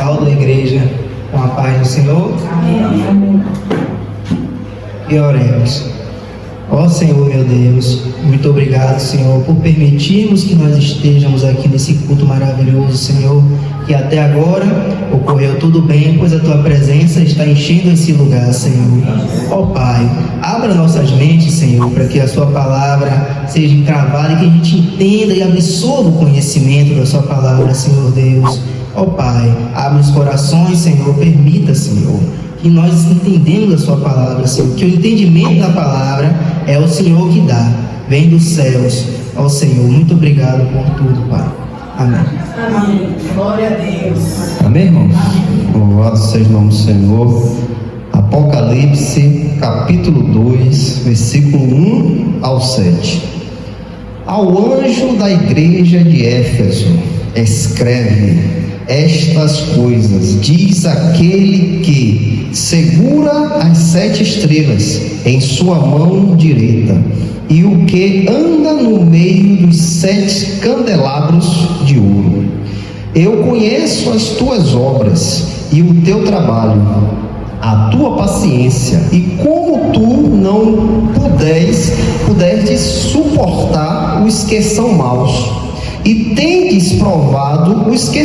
Salve a igreja com a paz do Senhor. Amém. E oremos. Ó Senhor, meu Deus, muito obrigado, Senhor, por permitirmos que nós estejamos aqui nesse culto maravilhoso, Senhor, que até agora ocorreu tudo bem, pois a Tua presença está enchendo esse lugar, Senhor. Ó Pai, abra nossas mentes, Senhor, para que a Sua palavra seja encravada e que a gente entenda e absorva o conhecimento da Sua palavra, Senhor Deus. Ó Pai, abre os corações, Senhor, permita, Senhor, que nós entendemos a Sua palavra, Senhor, que o entendimento da palavra é o Senhor que dá, vem dos céus. Ó Senhor, muito obrigado por tudo, Pai. Amém. Amém. Glória a Deus. Amém, irmãos? Louvado seja o nome do Senhor. Apocalipse, capítulo 2, versículo 1 ao 7. Ao anjo da igreja de Éfeso, escreve estas coisas, diz aquele que segura as 7 estrelas em sua mão direita e o que anda no meio dos 7 candelabros de ouro. Eu conheço as tuas obras e o teu trabalho, a tua paciência, e como tu não puderes suportar os que são maus. E tendes provado os que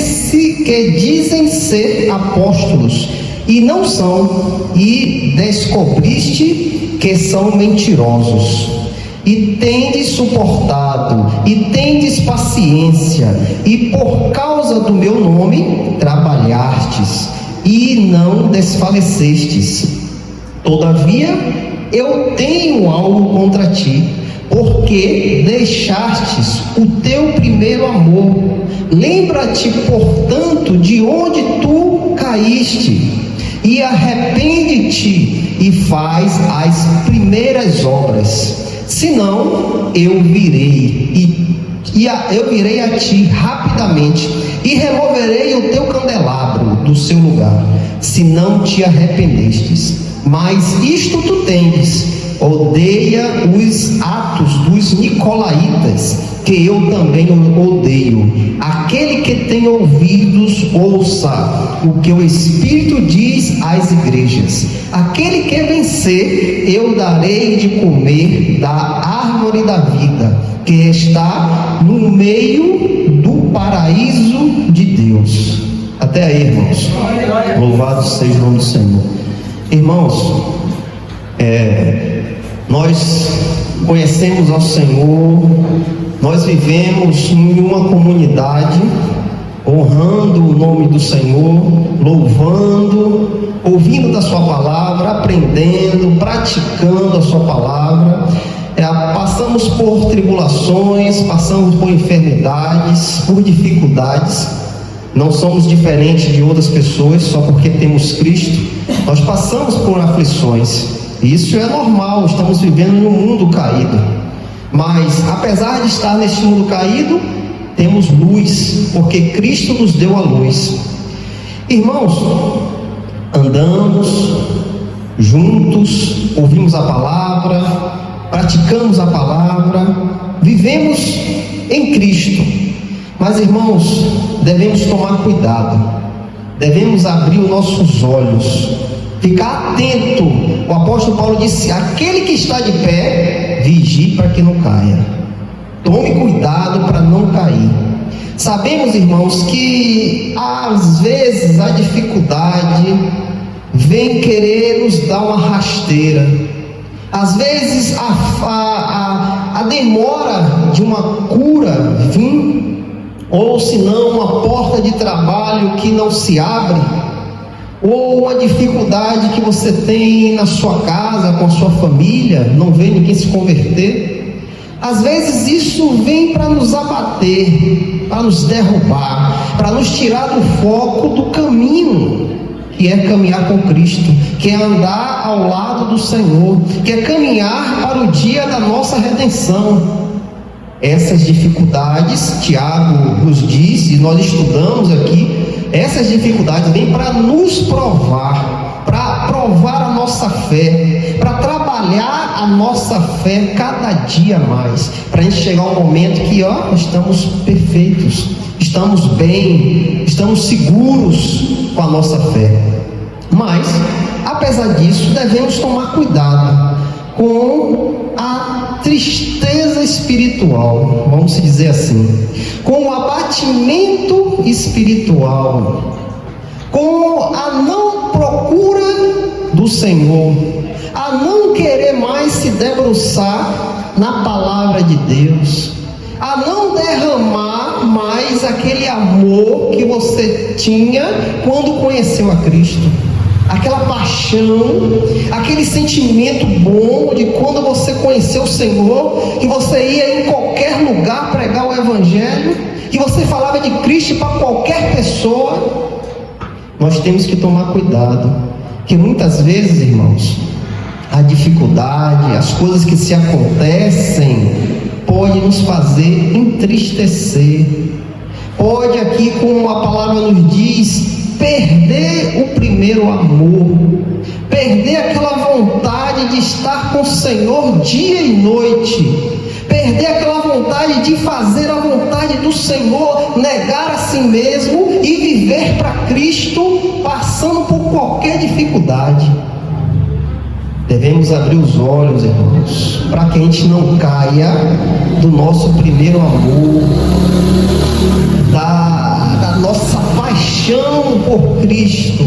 dizem ser apóstolos e não são, e descobriste que são mentirosos. E tendes suportado, e tendes paciência, e por causa do meu nome trabalhastes, e não desfalecestes. Todavia, eu tenho algo contra ti, porque deixastes o teu primeiro amor. Lembra-te, portanto, de onde tu caíste, e arrepende-te, e faz as primeiras obras. Senão, eu virei a ti rapidamente, e removerei o teu candelabro do seu lugar, se não te arrependestes. Mas isto tu tendes: odeia os atos dos nicolaítas, que eu também odeio. Aquele que tem ouvidos, ouça o que o Espírito diz às igrejas. Aquele que vencer, eu darei de comer da árvore da vida, que está no meio do paraíso de Deus. Até aí, irmãos. Louvado seja o nome do Senhor. Irmãos, nós conhecemos ao Senhor, nós vivemos em uma comunidade, honrando o nome do Senhor, louvando, ouvindo da sua palavra, aprendendo, praticando a sua palavra. Passamos por tribulações, passamos por enfermidades, por dificuldades. Não somos diferentes de outras pessoas só porque temos Cristo. Nós passamos por aflições. Isso é normal, estamos vivendo em um mundo caído. Mas, apesar de estar neste mundo caído, temos luz, porque Cristo nos deu a luz. Irmãos, andamos juntos, ouvimos a palavra, praticamos a palavra, vivemos em Cristo. Mas, irmãos, devemos tomar cuidado, devemos abrir os nossos olhos, ficar atento. O apóstolo Paulo disse: aquele que está de pé, vigie para que não caia. Tome cuidado para não cair. Sabemos, irmãos, que às vezes a dificuldade vem querer nos dar uma rasteira. Às vezes a demora de uma cura vir, ou se não uma porta de trabalho que não se abre, ou uma dificuldade que você tem na sua casa, com a sua família, não vê ninguém se converter. Às vezes isso vem para nos abater, para nos derrubar, para nos tirar do foco do caminho, que é caminhar com Cristo, que é andar ao lado do Senhor, que é caminhar para o dia da nossa redenção. Essas dificuldades, Tiago nos diz, e nós estudamos aqui, essas dificuldades vêm para nos provar, para provar a nossa fé, para trabalhar a nossa fé cada dia mais, para a gente chegar ao momento que estamos perfeitos, estamos bem, estamos seguros, com a nossa fé. Mas, apesar disso, devemos tomar cuidado com a tristeza espiritual, vamos dizer assim, com o abatimento espiritual, com a não procura do Senhor, a não querer mais se debruçar na palavra de Deus, a não derramar mais aquele amor que você tinha quando conheceu a Cristo, aquela paixão, aquele sentimento bom de quando você conheceu o Senhor, que você ia em qualquer lugar pregar o Evangelho, que você falava de Cristo para qualquer pessoa. Nós temos que tomar cuidado, que muitas vezes, irmãos, a dificuldade, as coisas que se acontecem, pode nos fazer entristecer, pode aqui, como a palavra nos diz, perder o primeiro amor, perder aquela vontade de estar com o Senhor dia e noite, perder aquela vontade de fazer a vontade do Senhor, negar a si mesmo e viver para Cristo, passando por qualquer dificuldade. Devemos abrir os olhos, irmãos, para que a gente não caia do nosso primeiro amor, da nossa paixão por Cristo,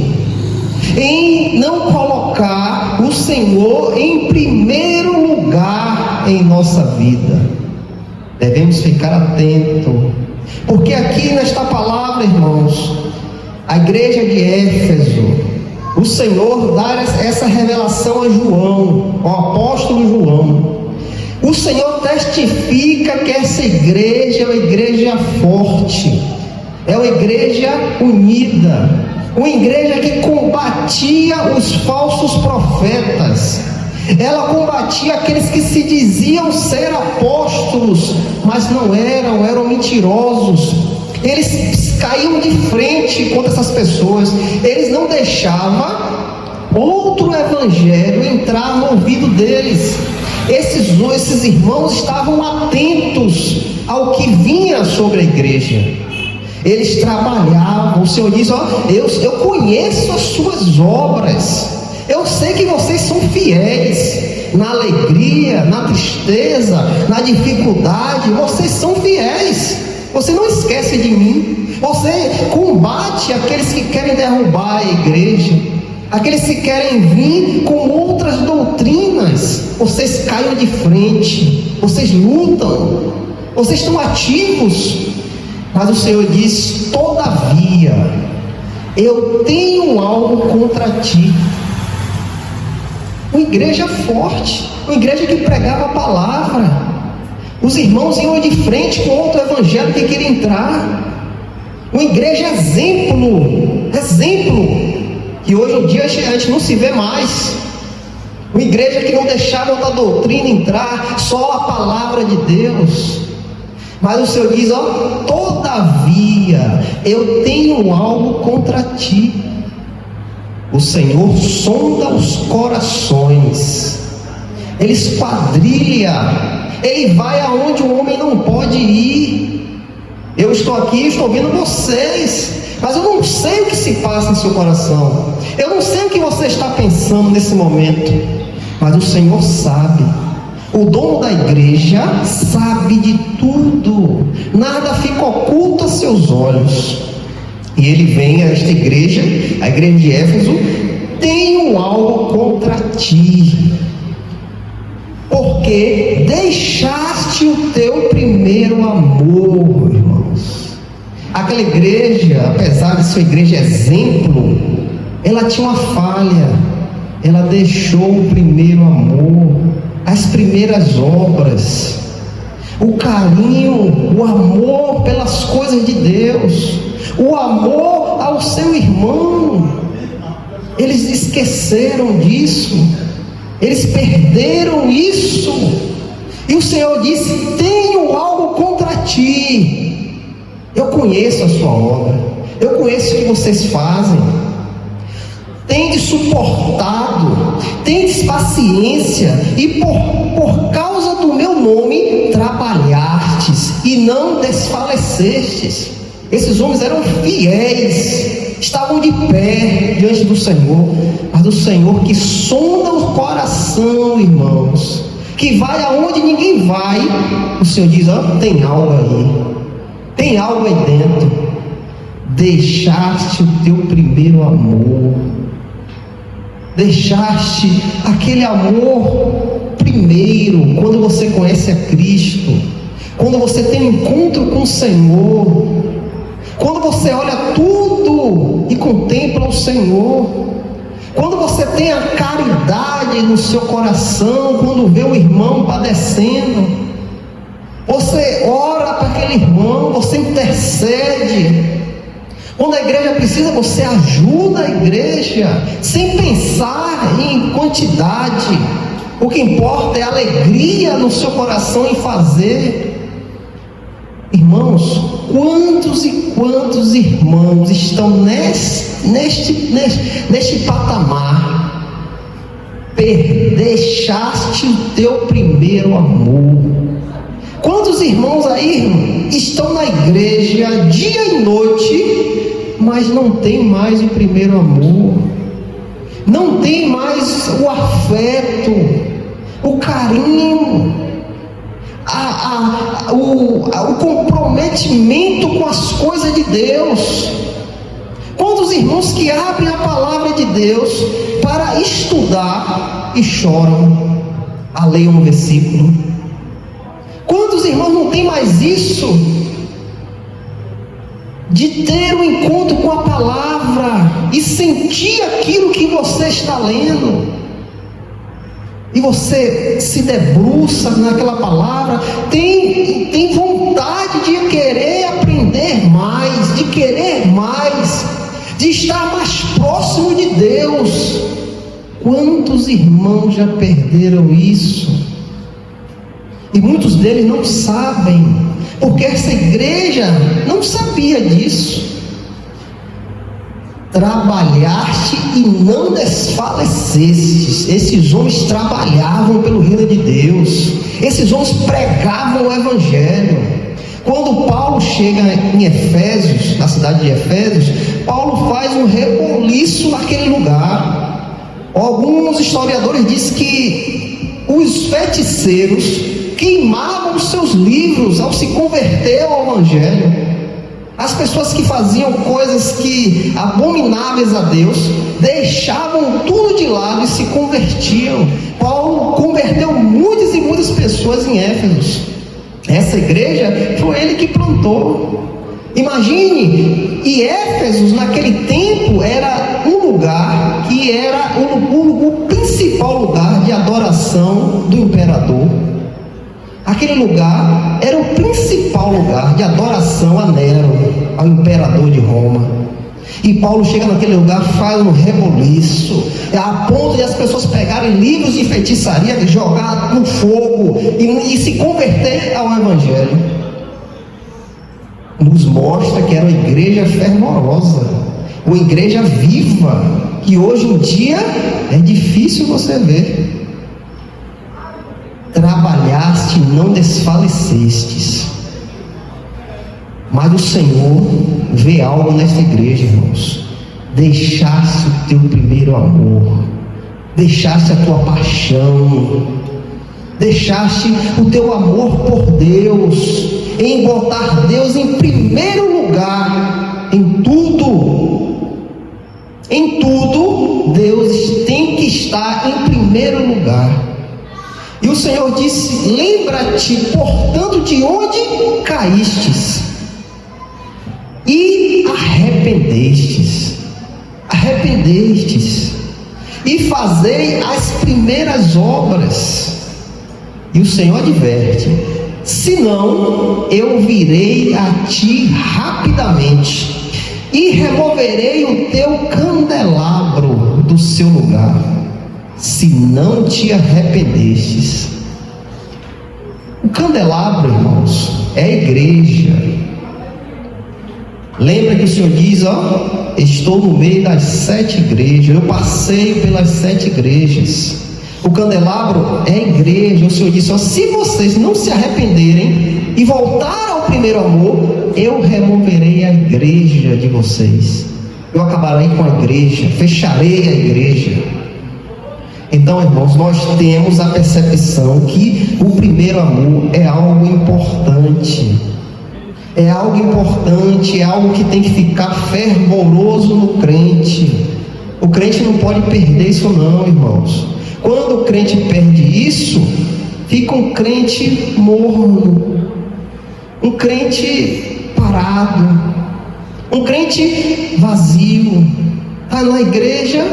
em não colocar o Senhor em primeiro lugar em nossa vida. Devemos ficar atentos, porque aqui nesta palavra, irmãos, a igreja de Éfeso, o Senhor dá essa revelação a João, ao apóstolo João. O Senhor testifica que essa igreja é uma igreja forte, é uma igreja unida, uma igreja que combatia os falsos profetas. Ela combatia aqueles que se diziam ser apóstolos, mas não eram mentirosos. Eles caíam de frente contra essas pessoas. Eles não deixavam outro evangelho entrar no ouvido deles. Esses irmãos estavam atentos ao que vinha sobre a igreja. Eles trabalhavam. O Senhor diz: eu conheço as suas obras, eu sei que vocês são fiéis na alegria, na tristeza, na dificuldade. Vocês são fiéis, você não esquece de mim. Você combate aqueles que querem derrubar a igreja, aqueles que querem vir com outras doutrinas. Vocês caem de frente, vocês lutam, vocês estão ativos. Mas o Senhor diz: todavia, eu tenho algo contra ti. Uma igreja forte, uma igreja que pregava a palavra. Os irmãos iam de frente com outro evangelho que queria entrar. Uma igreja exemplo, que hoje em dia a gente não se vê mais. Uma igreja que não deixava outra doutrina entrar, só a palavra de Deus. Mas o Senhor diz: todavia, eu tenho algo contra ti. O Senhor sonda os corações, Ele esquadrilha, Ele vai aonde o homem não pode ir. Eu estou aqui, estou ouvindo vocês, mas eu não sei o que se passa em seu coração, eu não sei o que você está pensando nesse momento, mas o Senhor sabe. O dono da igreja sabe de tudo, nada fica oculto a seus olhos. E ele vem a esta igreja, a igreja de Éfeso: tenho algo contra ti, porque deixaste o teu primeiro amor, irmãos. Aquela igreja, apesar de ser uma igreja exemplo, ela tinha uma falha. Ela deixou o primeiro amor, as primeiras obras, o carinho, o amor pelas coisas de Deus, o amor ao seu irmão. Eles esqueceram disso, eles perderam isso. E o Senhor disse: tenho algo contra ti. Eu conheço a sua obra, eu conheço o que vocês fazem. Tendes suportado, tendes paciência, e por causa do meu nome trabalhastes e não desfalecestes. Esses homens eram fiéis, estavam de pé diante do Senhor, mas do Senhor que sonda o coração, irmãos, que vai aonde ninguém vai. O Senhor diz: tem algo aí, tem algo aí dentro. Deixaste o teu primeiro amor, deixaste aquele amor primeiro, quando você conhece a Cristo, quando você tem um encontro com o Senhor, quando você olha tudo e contempla o Senhor, quando você tem a caridade no seu coração, quando vê o irmão padecendo, você ora para aquele irmão, você intercede. Quando a igreja precisa, você ajuda a igreja, sem pensar em quantidade. O que importa é a alegria no seu coração em fazer. Irmãos, quantos e quantos irmãos estão neste patamar? Deixaste o teu primeiro amor. Quantos irmãos aí estão na igreja dia e noite, mas não tem mais o primeiro amor, não tem mais o afeto, o carinho, o comprometimento com as coisas de Deus? Quantos irmãos que abrem a palavra de Deus para estudar e choram a ler um versículo? Quantos irmãos não tem mais isso, de ter um encontro com a palavra e sentir aquilo que você está lendo, e você se debruça naquela palavra, tem vontade de querer aprender mais, de querer mais, de estar mais próximo de Deus? Quantos irmãos já perderam isso? E muitos deles não sabem, porque essa igreja não sabia disso. Trabalhaste e não desfalecestes. Esses homens trabalhavam pelo reino de Deus, esses homens pregavam o evangelho. Quando Paulo chega em Efésios, na cidade de Efésios, Paulo faz um reboliço naquele lugar. Alguns historiadores dizem que os feiticeiros queimavam os seus livros ao se converter ao evangelho. As pessoas que faziam coisas que abomináveis a Deus deixavam tudo de lado e se convertiam. Paulo converteu muitas e muitas pessoas em Éfeso. Essa igreja foi ele que plantou. Imagine, e Éfeso naquele tempo era um lugar que era o principal lugar de adoração do imperador. Aquele lugar era o principal lugar de adoração a Nero, ao imperador de Roma. E Paulo chega naquele lugar, faz um reboliço, a ponto de as pessoas pegarem livros de feitiçaria, jogar no fogo e se converter ao evangelho. Nos mostra que era uma igreja fervorosa, uma igreja viva, que hoje em dia é difícil você ver. Trabalhaste e não desfalecestes. Mas o Senhor vê algo nesta igreja, irmãos. Deixaste o teu primeiro amor, deixaste a tua paixão, deixaste o teu amor por Deus, em botar Deus em primeiro lugar. Em tudo Deus tem que estar em primeiro lugar. E o Senhor disse: lembra-te, portanto, de onde caístes, e arrependestes, e fazei as primeiras obras. E o Senhor adverte: senão eu virei a ti rapidamente, e removerei o teu candelabro do seu lugar, se não te arrependestes. O candelabro, irmãos, é a igreja. Lembra que o Senhor diz: estou no meio das 7 igrejas, eu passeio pelas 7 igrejas. O candelabro é a igreja. O Senhor disse: se vocês não se arrependerem e voltar ao primeiro amor, eu removerei a igreja de vocês. eu acabarei com a igreja, fecharei a igreja. Então, irmãos, nós temos a percepção que o primeiro amor é algo importante. É algo importante, é algo que tem que ficar fervoroso no crente. O crente não pode perder isso não, irmãos. Quando o crente perde isso, fica um crente morno, um crente parado, um crente vazio. Está na igreja,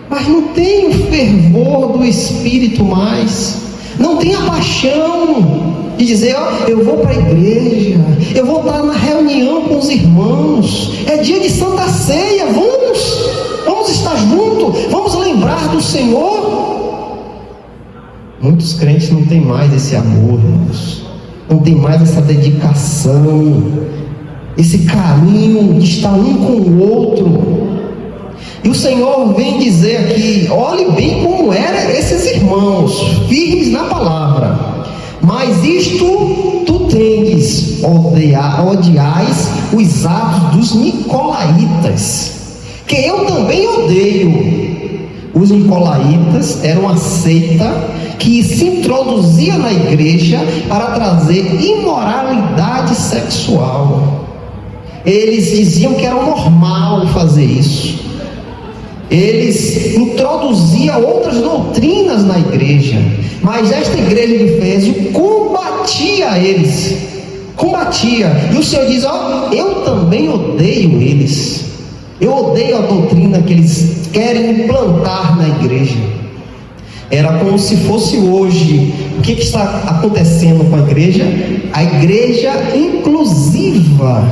mas não tem o fervor do Espírito mais, não tem a paixão de dizer, ó, eu vou para a igreja, eu vou estar na reunião com os irmãos, é dia de Santa Ceia, vamos estar juntos, vamos lembrar do Senhor. Muitos crentes não têm mais esse amor, irmãos, não tem mais essa dedicação, esse carinho de estar um com o outro. E o Senhor vem dizer aqui, olhe bem como eram esses irmãos, firmes na palavra. Mas isto tu tendes, odiais os atos dos nicolaítas, que eu também odeio. Os nicolaítas eram uma seita que se introduzia na igreja para trazer imoralidade sexual. Eles diziam que era normal fazer isso. Eles introduziam outras doutrinas na igreja, mas esta igreja de Éfeso combatia eles, e o Senhor diz, ó, eu também odeio eles, eu odeio a doutrina que eles querem implantar na igreja. Era como se fosse hoje. O que está acontecendo com a igreja? A igreja inclusiva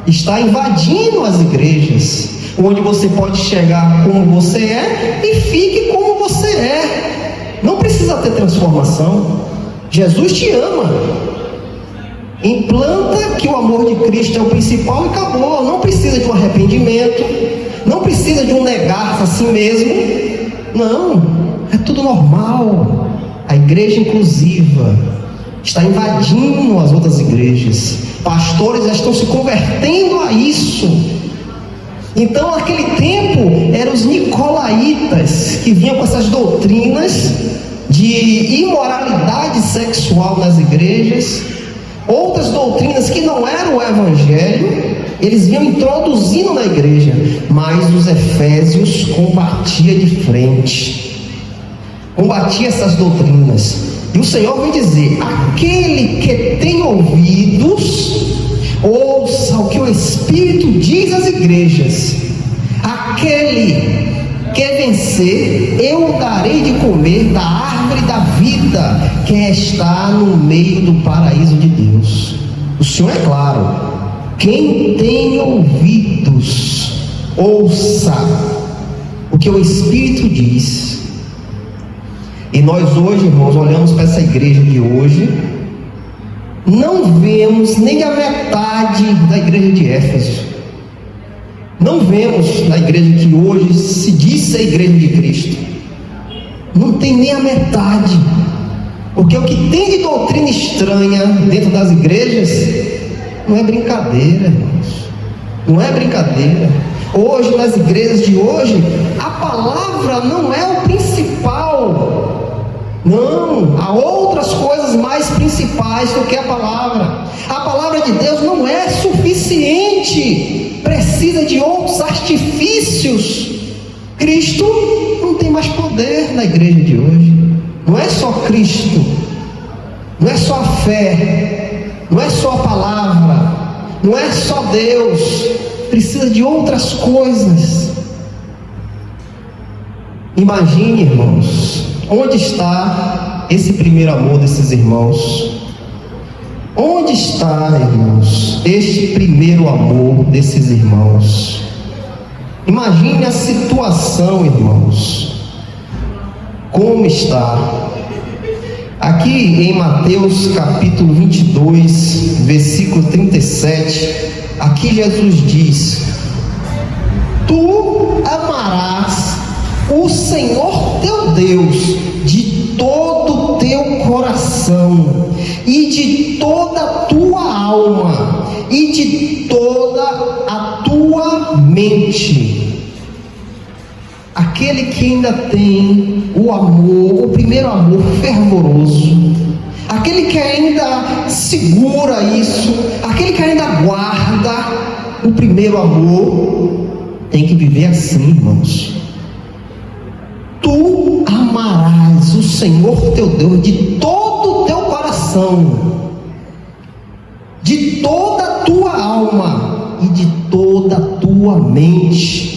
está invadindo as igrejas, onde você pode chegar como você é e fique como você é. Não precisa ter transformação. Jesus te ama. Implanta que o amor de Cristo é o principal e acabou. Não precisa de um arrependimento, não precisa de um negar-se a si mesmo. Não, é tudo normal. A igreja inclusiva está invadindo as outras igrejas. Pastores já estão se convertendo a isso. Então, naquele tempo, eram os nicolaítas que vinham com essas doutrinas de imoralidade sexual nas igrejas, outras doutrinas que não eram o evangelho, eles vinham introduzindo na igreja, mas os efésios combatia de frente, combatia essas doutrinas. E o Senhor vem dizer, aquele que tem ouvidos, ouça o que o Espírito diz às igrejas. Aquele que vencer, eu darei de comer da árvore da vida que está no meio do paraíso de Deus. O Senhor é claro. Quem tem ouvidos, ouça o que o Espírito diz. E nós hoje, irmãos, olhamos para essa igreja de hoje, não vemos nem a metade da igreja de Éfeso. Não vemos na igreja que hoje se diz ser a igreja de Cristo. Não tem nem a metade. Porque o que tem de doutrina estranha dentro das igrejas não é brincadeira, irmãos. Não é brincadeira. Hoje, nas igrejas de hoje, a palavra não é o principal. Não, há outras coisas mais principais do que a palavra. A palavra de Deus não é suficiente, precisa de outros artifícios. Cristo não tem mais poder na igreja de hoje. Não é só Cristo, não é só a fé, não é só a palavra, não é só Deus, precisa de outras coisas. Imagine, irmãos, onde está esse primeiro amor desses irmãos? Onde está, irmãos, este primeiro amor desses irmãos? Imagine a situação, irmãos, como está. Aqui em Mateus capítulo 22, versículo 37, aqui Jesus diz: tu amarás o Senhor teu Deus de todo o teu coração e de toda a tua alma e de toda a tua mente, aquele que ainda tem o amor, o primeiro amor fervoroso, aquele que ainda segura isso, aquele que ainda guarda o primeiro amor, tem que viver assim, irmãos. Tu amarás o Senhor teu Deus de todo o teu coração, de toda a tua alma e de toda a tua mente.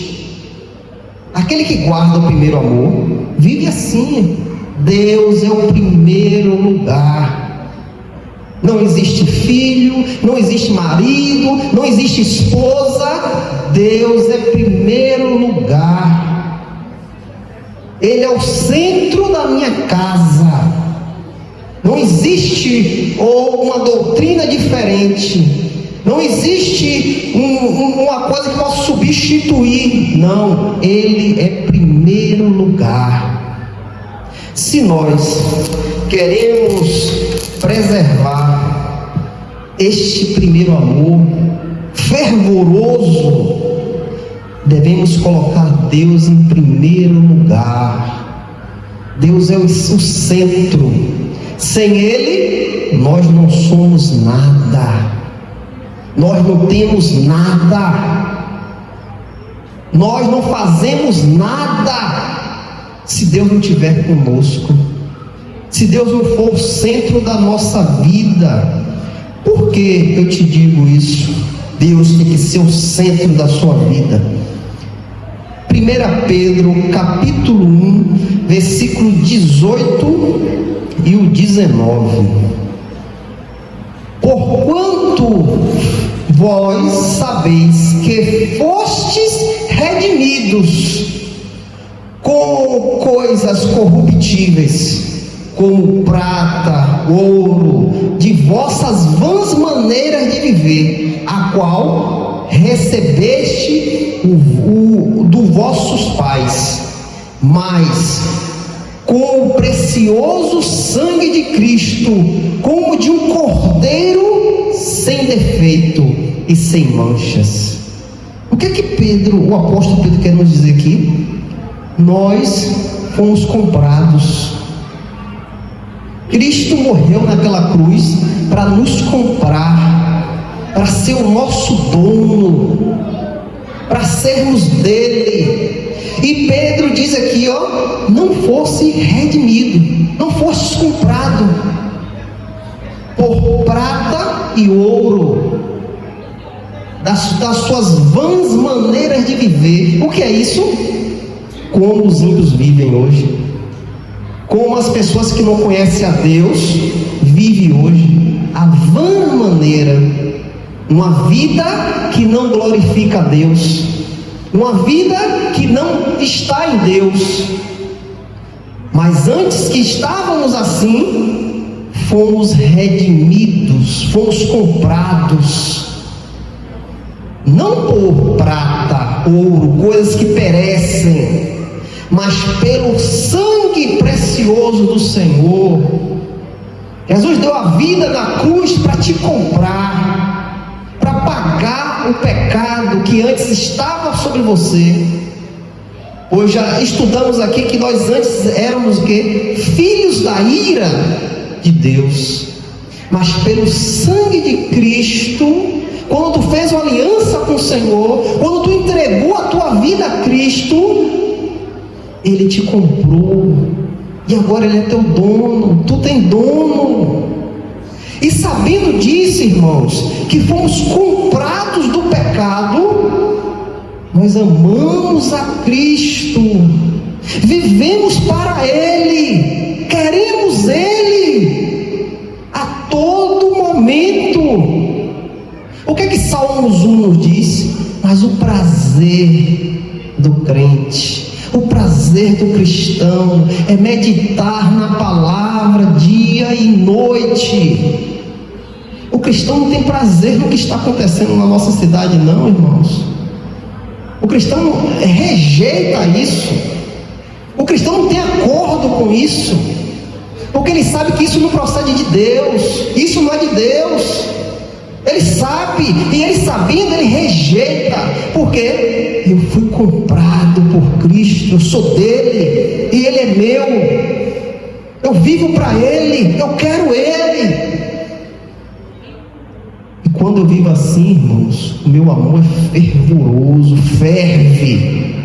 Aquele que guarda o primeiro amor vive assim. Deus é o primeiro lugar. Não existe filho, não existe marido, não existe esposa. Deus é primeiro lugar. Ele é o centro da minha casa. Não existe uma doutrina diferente. Não existe uma coisa que possa substituir. Não, Ele é primeiro lugar. Se nós queremos preservar este primeiro amor fervoroso, devemos colocar Deus em primeiro lugar. Deus é o centro. Sem Ele, nós não somos nada. Nós não temos nada. Nós não fazemos nada se Deus não estiver conosco. Se Deus não for o centro da nossa vida. Por que eu te digo isso? Deus tem que ser o centro da sua vida. 1 Pedro capítulo 1, versículo 18 e o 19. Porquanto vós sabeis que fostes redimidos com coisas corruptíveis, como prata, ouro, de vossas vãs maneiras de viver, a qual recebeste dos vossos pais, mas com o precioso sangue de Cristo, como de um cordeiro sem defeito e sem manchas. O que é que o apóstolo Pedro quer nos dizer aqui? Nós fomos comprados. Cristo morreu naquela cruz para nos comprar, para ser o nosso dono, para sermos dele. E Pedro diz aqui, não fosse redimido, não fosse comprado por prata e ouro, das suas vãs maneiras de viver. O que é isso? Como os ímpios vivem hoje, como as pessoas que não conhecem a Deus vivem hoje, a vã maneira, uma vida que não glorifica a Deus, uma vida que não está em Deus. Mas antes que estávamos assim, fomos redimidos, fomos comprados, não por prata, ouro, coisas que perecem, mas pelo sangue precioso do Senhor. Jesus deu a vida na cruz para te comprar, para pagar o pecado que antes estava sobre você. Hoje já estudamos aqui que nós antes éramos o quê? Filhos da ira de Deus, mas pelo sangue de Cristo, quando tu fez uma aliança com o Senhor, quando tu entregou a tua vida a Cristo, Ele te comprou, e agora Ele é teu dono, tu tem dono. E sabendo disso, irmãos, que fomos comprados do pecado, nós amamos a Cristo, vivemos para Ele, queremos Ele a todo momento. O que é que Salmos 1 nos diz? Mas o prazer do crente, o prazer do cristão é meditar na palavra dia e noite. O cristão não tem prazer no que está acontecendo na nossa cidade, não, irmãos. O cristão rejeita isso. O cristão não tem acordo com isso, porque ele sabe que isso não procede de Deus, isso não é de Deus. Ele sabe, e ele sabendo, ele rejeita. Por quê? Eu fui comprado por Cristo, eu sou dele, e ele é meu. Eu vivo para ele, eu quero ele. E quando eu vivo assim, irmãos, o meu amor é fervoroso, ferve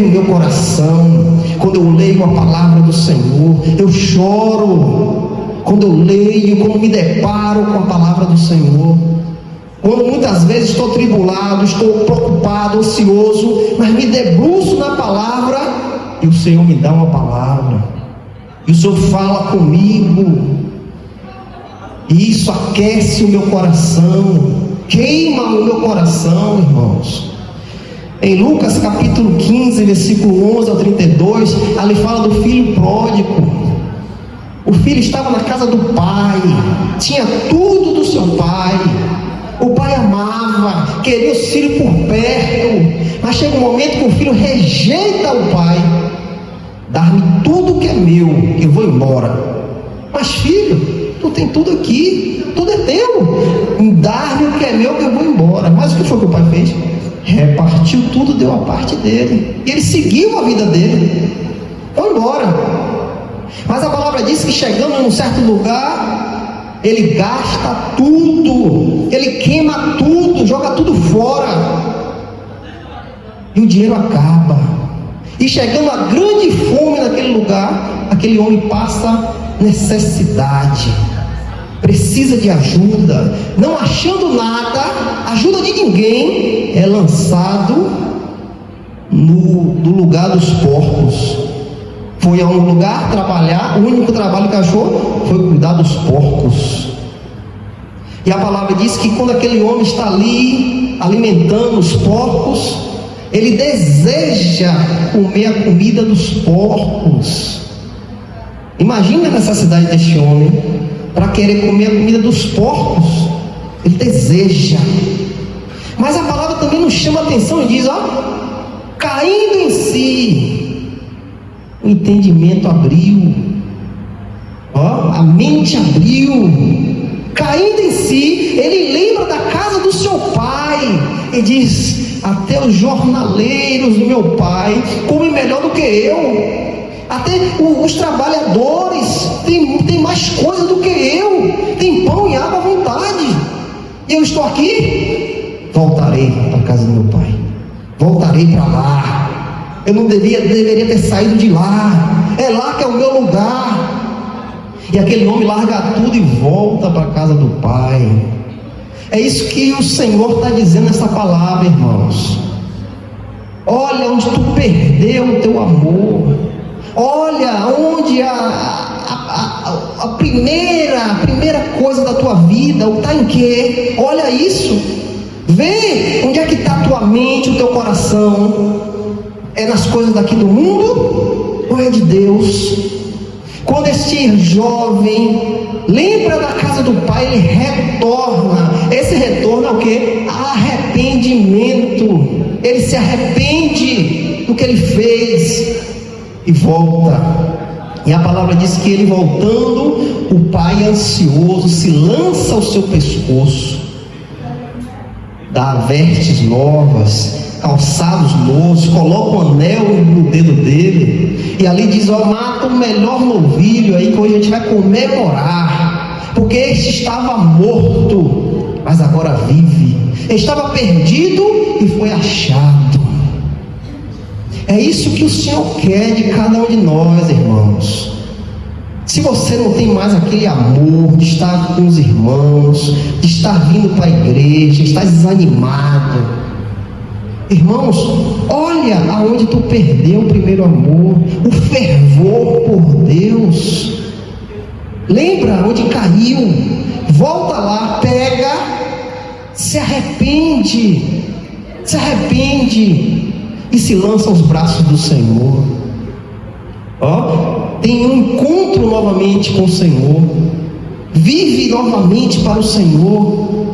o meu coração. Quando eu leio a palavra do Senhor, eu choro. Quando eu leio, quando me deparo com a palavra do Senhor, quando muitas vezes estou tribulado, estou preocupado, ansioso, mas me debruço na palavra, e o Senhor me dá uma palavra, e o Senhor fala comigo, e isso aquece o meu coração, queima o meu coração, irmãos. Em Lucas capítulo 15, versículo 11 ao 32, ali fala do filho pródigo. O filho estava na casa do pai, tinha tudo do seu pai, o pai amava, queria os filhos por perto, mas chega um momento que o filho rejeita o pai. Dar-me tudo que é meu, que eu vou embora. Mas filho, tu tem tudo aqui, tudo é teu, dar-me o que é meu, que eu vou embora. Mas o que foi que o pai fez? Repartiu tudo, deu a parte dele, e ele seguiu a vida dele, foi embora. Mas a palavra diz que chegando em um certo lugar, ele gasta tudo, ele queima tudo, joga tudo fora, e o dinheiro acaba. E chegando a grande fome naquele lugar, aquele homem passa necessidade, precisa de ajuda, não achando nada, ajuda de ninguém, é lançado no lugar dos porcos. Foi a um lugar trabalhar, o único trabalho que achou foi cuidar dos porcos. E a palavra diz que quando aquele homem está ali alimentando os porcos, ele deseja comer a comida dos porcos. Imagina a necessidade deste homem para querer comer a comida dos porcos. Ele deseja. Mas a palavra também nos chama a atenção e diz, caindo em si, o entendimento abriu, a mente abriu, caindo em si, ele lembra da casa do seu pai e diz: até os jornaleiros do meu pai comem melhor do que eu, até os trabalhadores têm mais coisa do que eu, tem pão e água à vontade, e eu estou aqui. Voltarei para a casa do meu pai, voltarei para lá. Eu não deveria ter saído de lá, é lá que é o meu lugar. E aquele homem larga tudo e volta para a casa do pai. É isso que o Senhor está dizendo nessa palavra, irmãos. Olha onde tu perdeu o teu amor, olha onde a primeira coisa da tua vida está em quê? Olha isso, vê onde é que está a tua mente, o teu coração. É nas coisas daqui do mundo ou é de Deus? Quando este jovem lembra da casa do pai, ele retorna. Esse retorno é o que? Arrependimento. Ele se arrepende do que ele fez e volta. E a palavra diz que ele voltando, o pai ansioso se lança ao seu pescoço, dá vestes novas, calçados novos, coloca um anel no dedo dele, e ali diz: mata o melhor novilho aí que hoje a gente vai comemorar, porque este estava morto, mas agora vive, estava perdido e foi achado. É isso que o Senhor quer de cada um de nós, irmãos. Se você não tem mais aquele amor de estar com os irmãos, de estar vindo para a igreja, estar desanimado, irmãos, olha aonde tu perdeu o primeiro amor, o fervor por Deus. Lembra onde caiu, volta lá, pega, se arrepende e se lança aos braços do Senhor. Tem um encontro novamente com o Senhor, vive novamente para o Senhor.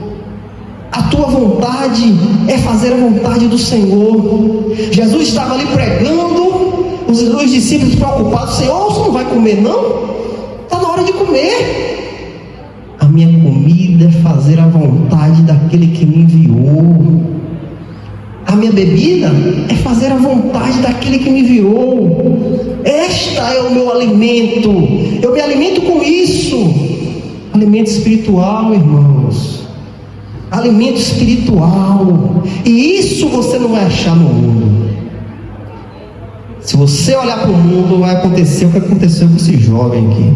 A tua vontade é fazer a vontade do Senhor. Jesus estava ali pregando, os discípulos preocupados: Senhor, você não vai comer não? Está na hora de comer. A minha comida é fazer a vontade daquele que me enviou. A minha bebida é fazer a vontade daquele que me enviou. Esta é o meu alimento. Eu me alimento com isso. Alimento espiritual, irmãos. Alimento espiritual. E isso você não vai achar no mundo. Se você olhar para o mundo, vai acontecer o que aconteceu com esse jovem aqui.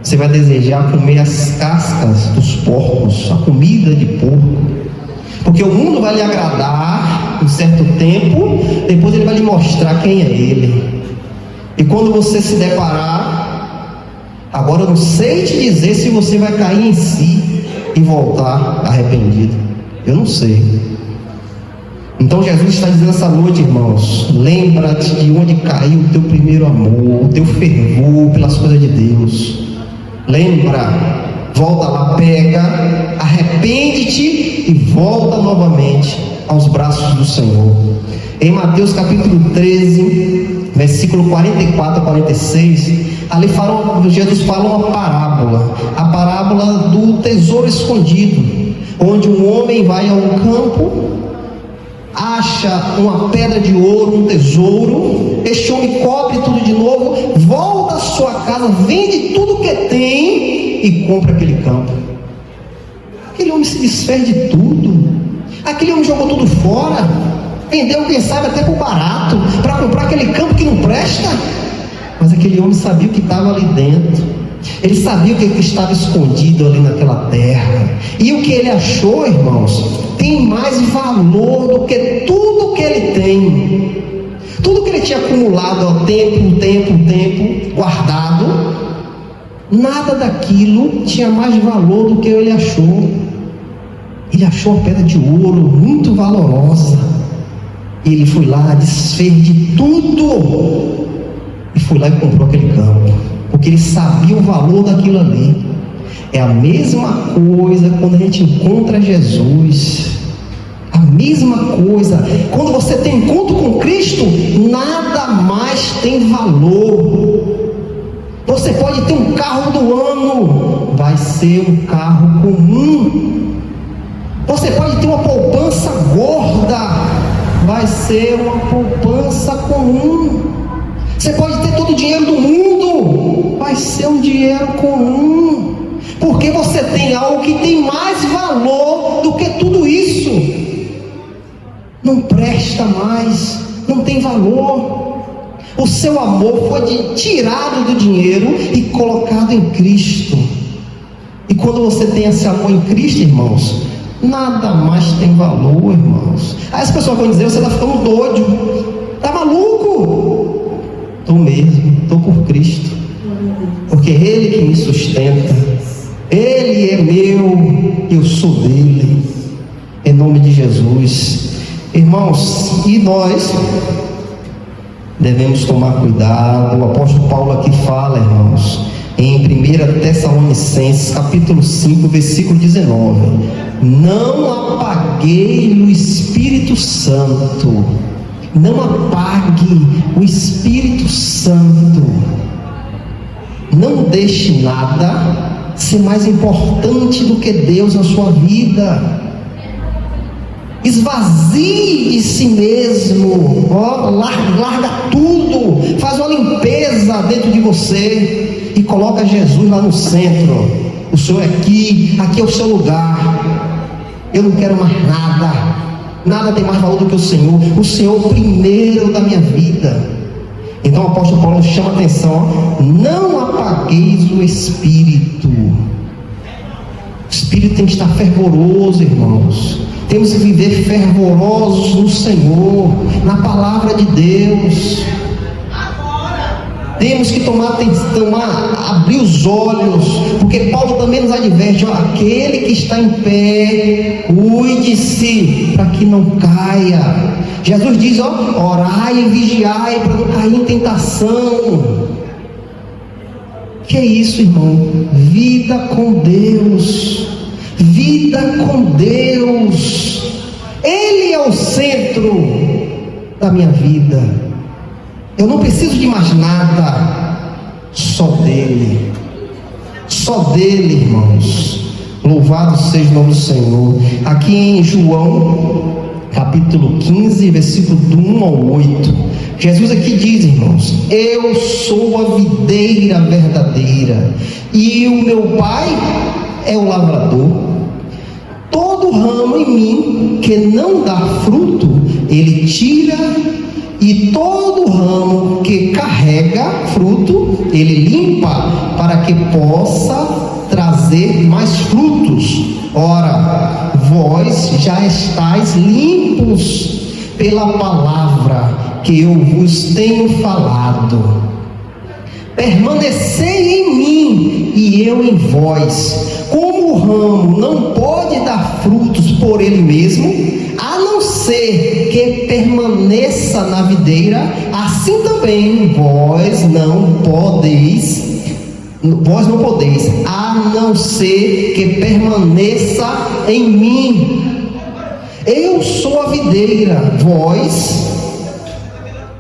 Você vai desejar comer as cascas dos porcos, a comida de porco. Porque o mundo vai lhe agradar um certo tempo, depois ele vai lhe mostrar quem é ele. E quando você se deparar, agora eu não sei te dizer se você vai cair em si e voltar arrependido. Eu não sei. Então Jesus está dizendo essa noite, irmãos, lembra-te de onde caiu o teu primeiro amor, o teu fervor pelas coisas de Deus. Lembra, volta lá, pega, arrepende-te e volta novamente aos braços do Senhor. Em Mateus capítulo 13, versículo 44 a 46, ali Jesus fala uma parábola, a parábola do tesouro escondido, onde um homem vai a um campo, acha uma pedra de ouro, um tesouro, este homem cobre tudo de novo, volta à sua casa, vende tudo que tem e compra aquele campo. Aquele homem se desfez de tudo, aquele homem jogou tudo fora, vendeu, quem sabe, até por barato, para comprar aquele campo que não presta. Mas aquele homem sabia o que estava ali dentro, ele sabia o que estava escondido ali naquela terra, e o que ele achou, irmãos, tem mais valor do que tudo que ele tem. Tudo que ele tinha acumulado ao tempo, guardado, nada daquilo tinha mais valor do que ele achou. Ele achou uma pedra de ouro muito valorosa, e ele foi lá, desfez de tudo e foi lá e comprou aquele campo, porque ele sabia o valor daquilo ali. É a mesma coisa quando a gente encontra Jesus. A mesma coisa. Quando você tem encontro com Cristo, nada mais tem valor. Você pode ter um carro do ano, vai ser um carro comum. Você pode ter uma poupança gorda, vai ser uma poupança comum. Você pode ter todo o dinheiro do mundo, vai ser um dinheiro comum. Porque você tem algo que tem mais valor do que tudo isso. Não presta mais, não tem valor. O seu amor foi tirado do dinheiro e colocado em Cristo. E quando você tem esse amor em Cristo, irmãos, nada mais tem valor, irmãos. Aí as pessoas vão dizer: você está ficando doido, está maluco? Estou mesmo, estou por Cristo, porque Ele que me sustenta, Ele é meu, eu sou dele, em nome de Jesus. Irmãos, e nós devemos tomar cuidado. O apóstolo Paulo aqui fala, irmãos, em 1 Tessalonicenses capítulo 5, versículo 19: não apaguei o Espírito Santo. Não apague o Espírito Santo. Não deixe nada ser mais importante do que Deus na sua vida. Esvazie de si mesmo, larga tudo, faz uma limpeza dentro de você e coloca Jesus lá no centro. O Senhor é aqui é o seu lugar. Eu não quero mais nada tem mais valor do que o Senhor é o primeiro da minha vida. Então o apóstolo Paulo chama a atenção: não apagueis o Espírito. O Espírito tem que estar fervoroso, irmãos. Temos que viver fervorosos no Senhor, na palavra de Deus. Temos que abrir os olhos, porque Paulo também nos adverte: aquele que está em pé, cuide-se para que não caia. Jesus diz: orai e vigiai para não cair em tentação. Que é isso, irmão? Vida com Deus. Vida com Deus. Ele é o centro da minha vida. Eu não preciso de mais nada, só dele, irmãos. Louvado seja o nome do Senhor. Aqui em João, capítulo 15, versículo do 1 ao 8, Jesus aqui diz, irmãos: eu sou a videira verdadeira e o meu Pai é o lavrador. Todo ramo em mim que não dá fruto, ele tira, e todo ramo que carrega fruto, ele limpa, para que possa trazer mais frutos. Ora, vós já estáis limpos pela palavra que eu vos tenho falado. Permanecei em mim e eu em vós. Como o ramo não pode dar frutos por ele mesmo, a não ser que permaneça na videira, assim também vós não podeis, a não ser que permaneça em mim. Eu sou a videira, vós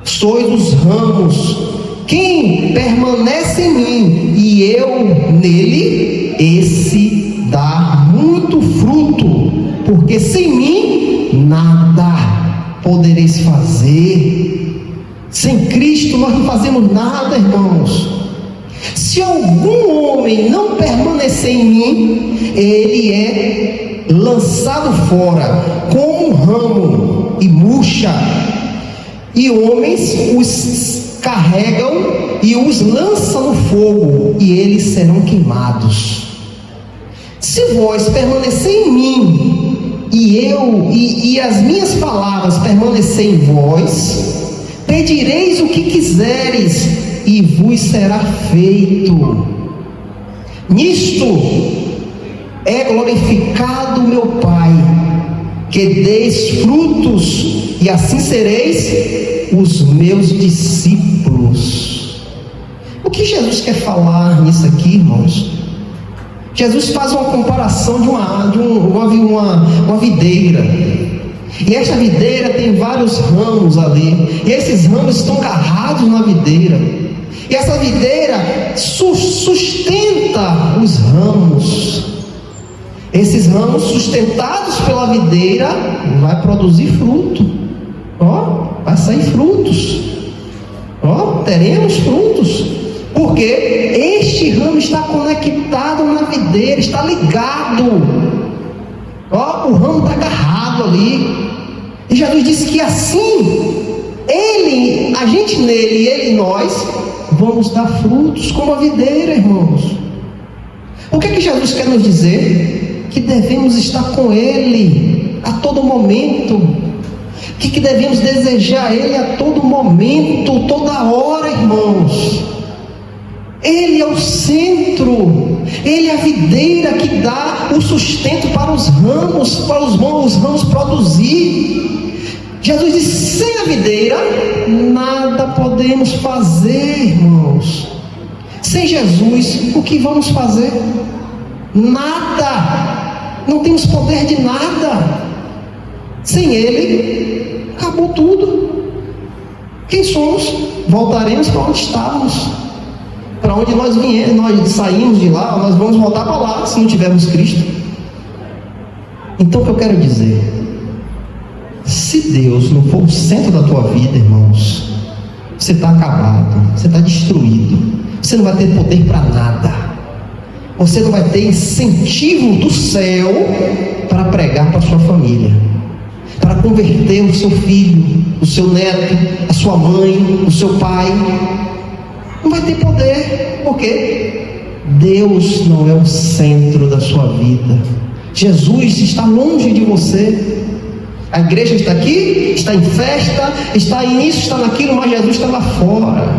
sois os ramos. Quem permanece em mim e eu nele, esse dá muito fruto, porque sem mim nada podereis fazer. Sem Cristo nós não fazemos nada, irmãos. Se algum homem não permanecer em mim, ele é lançado fora como um ramo e murcha, e homens os carregam e os lançam no fogo, e eles serão queimados. Se vós permanecer em mim, e as minhas palavras permanecerem em vós, pedireis o que quiseres, e vos será feito. Nisto é glorificado meu Pai, que deis frutos, e assim sereis os meus discípulos. O que Jesus quer falar nisso aqui, irmãos? Jesus faz uma comparação de uma videira, e esta videira tem vários ramos ali, e esses ramos estão agarrados na videira, e essa videira sustenta os ramos. Esses ramos, sustentados pela videira, vai produzir fruto. Vai sair frutos. Teremos frutos, porque este ramo está conectado na videira, está ligado. O ramo está agarrado ali. E Jesus disse que assim, a gente nele e ele em nós, vamos dar frutos como a videira, irmãos. O que Jesus quer nos dizer? Que devemos estar com ele a todo momento, que devemos desejar ele a todo momento, toda hora, irmãos. Ele é o centro, ele é a videira que dá o sustento para os ramos produzir. Jesus disse: sem a videira nada podemos fazer, irmãos. Sem Jesus, o que vamos fazer? Nada. Não temos poder de nada. Sem ele, acabou tudo. Quem somos? Voltaremos para onde estávamos. Para onde nós viemos, nós saímos de lá, nós vamos voltar para lá, se não tivermos Cristo. Então o que eu quero dizer? Se Deus não for o centro da tua vida, irmãos, você está acabado, você está destruído, você não vai ter poder para nada, você não vai ter incentivo do céu para pregar para a sua família, para converter o seu filho, o seu neto, a sua mãe, o seu pai. Não vai ter poder, porque Deus não é o centro da sua vida. Jesus está longe de você. A igreja está aqui, está em festa, está nisso, está naquilo, mas Jesus está lá fora.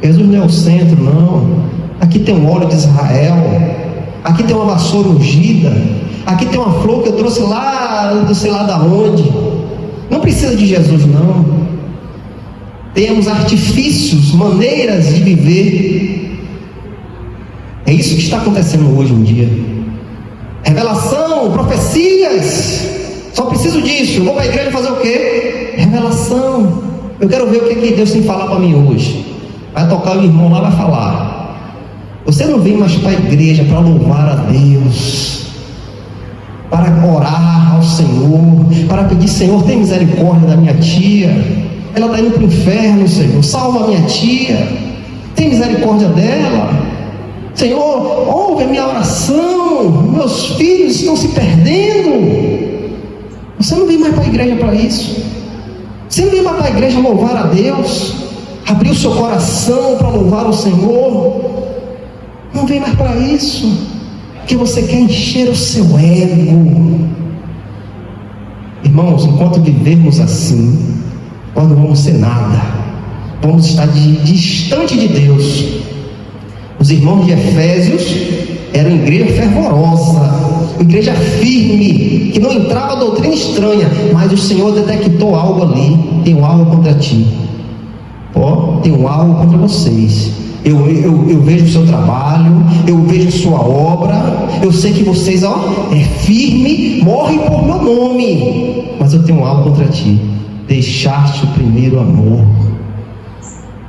Jesus não é o centro, não. Aqui tem um óleo de Israel, aqui tem uma vassoura ungida, aqui tem uma flor que eu trouxe lá, não sei lá da onde. Não precisa de Jesus, não. Temos artifícios, maneiras de viver. É isso que está acontecendo hoje em dia. Revelação, profecias. Só preciso disso. Eu vou para a igreja fazer o quê? Revelação. Eu quero ver o que Deus tem que falar para mim hoje. Vai tocar o irmão lá, vai falar. Você não vem mais para a igreja para louvar a Deus. para orar ao Senhor, para pedir: Senhor, tem misericórdia da minha tia, ela está indo para o inferno, Senhor, salva a minha tia, tem misericórdia dela, Senhor, ouve a minha oração, meus filhos estão se perdendo. Você não vem mais para a igreja para isso. Você não vem mais para a igreja louvar a Deus, abrir o seu coração para louvar o Senhor. Não vem mais para isso, porque você quer encher o seu ego. Irmãos, enquanto vivermos assim, nós não vamos ser nada, vamos estar distante de Deus. Os irmãos de Efésios eram igreja fervorosa, igreja firme, que não entrava doutrina estranha, mas o Senhor detectou algo ali. Tem algo contra ti, tem algo contra vocês. Eu vejo o seu trabalho, eu vejo sua obra, eu sei que vocês é firme, morrem por meu nome, mas eu tenho algo contra ti. Deixaste o primeiro amor,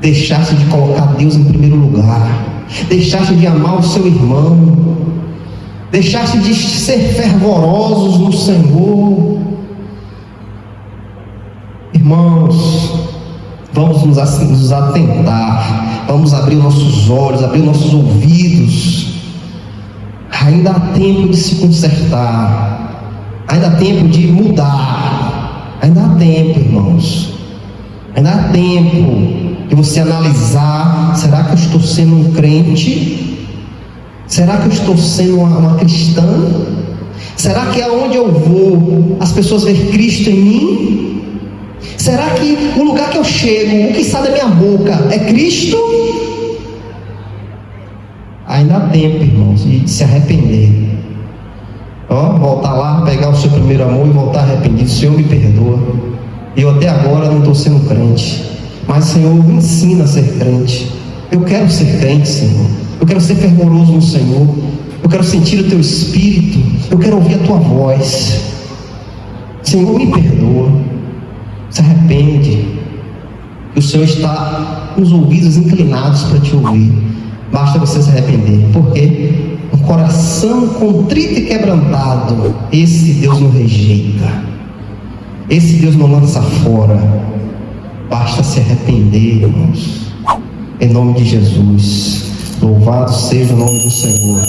deixaste de colocar Deus em primeiro lugar, deixaste de amar o seu irmão, deixaste de ser fervorosos no Senhor. Irmãos, vamos nos atentar, vamos abrir nossos olhos, abrir nossos ouvidos. Ainda há tempo de se consertar, ainda há tempo de mudar, ainda há tempo, irmãos, ainda há tempo de você analisar: será que eu estou sendo um crente? Será que eu estou sendo uma cristã? Será que aonde eu vou as pessoas veem Cristo em mim? Será que o lugar que eu chego, o que sai da minha boca é Cristo? Ainda há tempo, irmãos, de se arrepender. Voltar lá, pegar o seu primeiro amor e voltar arrependido. Senhor, me perdoa, eu até agora não estou sendo crente, mas Senhor, me ensina a ser crente. Eu quero ser crente, Senhor, eu quero ser fervoroso no Senhor, eu quero sentir o Teu Espírito, eu quero ouvir a Tua voz. Senhor, me perdoa. Se arrepende, o Senhor está com os ouvidos inclinados para te ouvir. Basta você se arrepender, porque um coração contrito e quebrantado, esse Deus não rejeita, esse Deus não lança fora. Basta se arrepender, irmãos, em nome de Jesus. Louvado seja o nome do Senhor.